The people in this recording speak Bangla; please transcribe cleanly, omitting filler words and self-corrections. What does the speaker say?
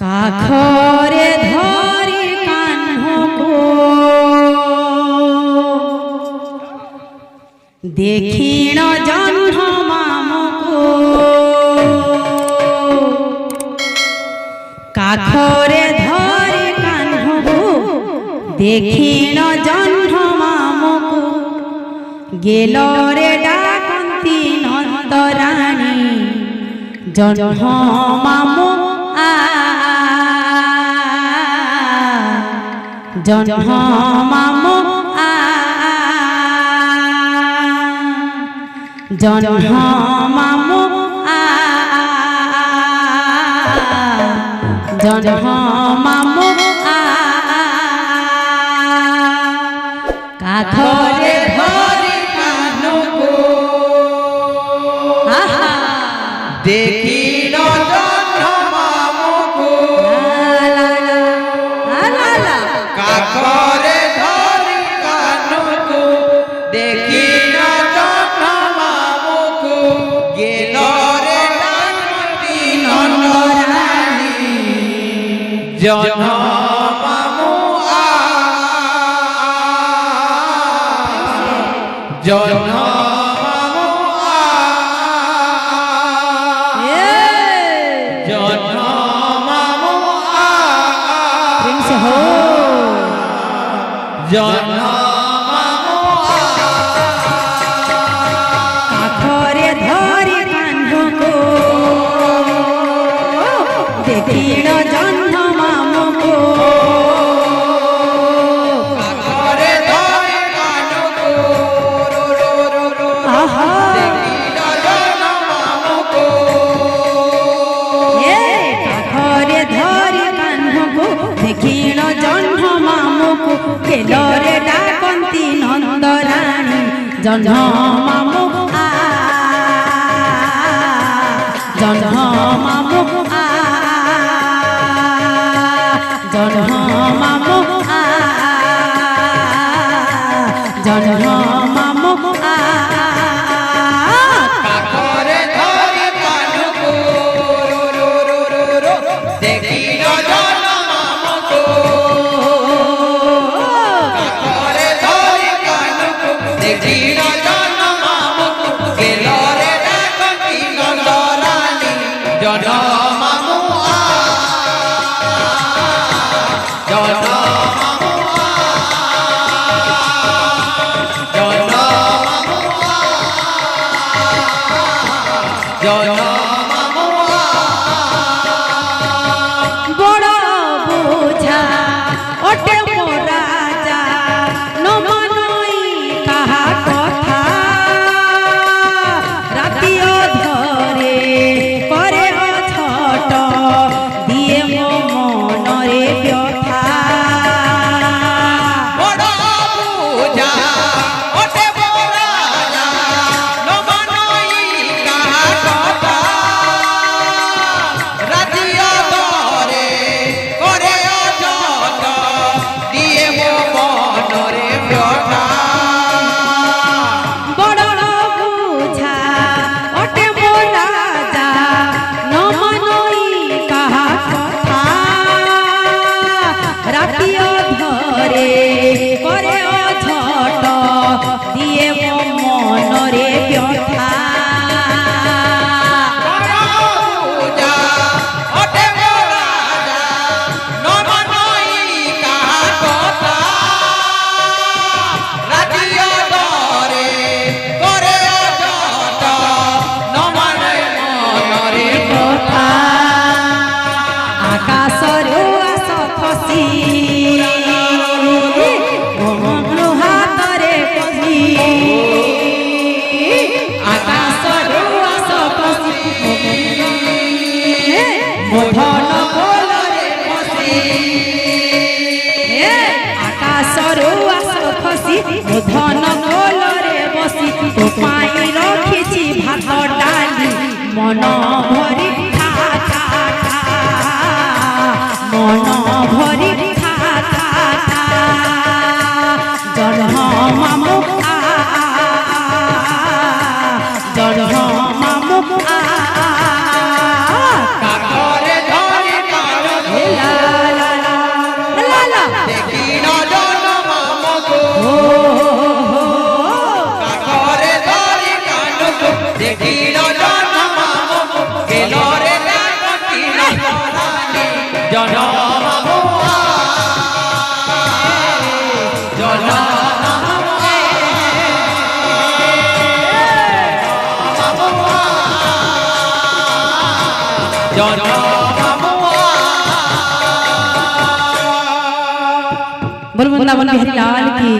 কাখরে ধরি কাহ্নকো দেখিণ জহ্ন মামকো কাখরে ধরি কাহ্নকো দেখিণ জহ্ন মামকো গেল রে ডাকন্তি নন্দরানী জহ্ন মামু জহ্ন মামু জহ্ন মামু জহ্ন মামু কাখরে ধরি কাহ্নকো দেখিণ জহ্ন মামকো কাখরে ধরি কাহ্নকো দেখিণ জহ্ন মামকো গেল রে ডাকন্তি নন্দরানী জহ্ন মামু জহ্ন জহ্ন মামু কাখরে ধরি কাহ্নকো দেখিণ জহ্ন মামকো কাখরে ধরি কাহ্নকো দেখিণ জহ্ন মামকো কাখরে ধরি কাহ্নকো দেখিণ জহ্ন মামকো গেল রে ডাকন্তি নন্দরানী জহ্ন মামু জহ্ন মামু জহ্ন মামু জহ্ন মামু কাখরে ধরি কাহ্নকো দেখিণ জহ্ন মামকো কাখরে ধরি কাহ্নকো দেখিণ জহ্ন মামকো গেল রে ডাকন্তি নন্দরানী জহ্ন মামু জহ্ন মামু জহ্ন মামু জহ্ন মামু বড় বোঝা ওটে মোরাজা নমনই কাহা কথা রাতিও ধরে করে ছট দিয়ে মো মনরে ব্যথা বড় পূজা ওঠে বড়াজা নমনই কাহা কথা রাতিও ধরে করে অযত দিয়ে মো মনরে ব্যথা বড় বোঝা ওটে মোরাজা নমনই কাহা কথা রাতিও ধরে করে ছট দিয়ে মো মনরে ব্যথা পূজা ওঠে বড়াজা নমনই কাহা কথা রাতিও ধরে করে অযত নমনে মনরে কথা আকাশରୁ ଆସ ଖସି ମୋ ହାତରେ ପଶି ଆକାଶରୁ ଆସ ଖସି ମୋ ଧନ କୋଲରେ ପଶି ଆକାଶରୁ ଆସ ଖସି ମୋ ଧନ କୋଲରେ ବସି ତୋ ପାଇଁ ରଖିଛି ଭାତ ଡାଲି ମନ ଭରି ଖା ଖା ଖା মন ভরি খা খা খা জহ্ন মামু জহ্ন মামু কাখরে ধরি কাহ্নকো জনমুয়া बोल वृंदावन बिहारी लाल की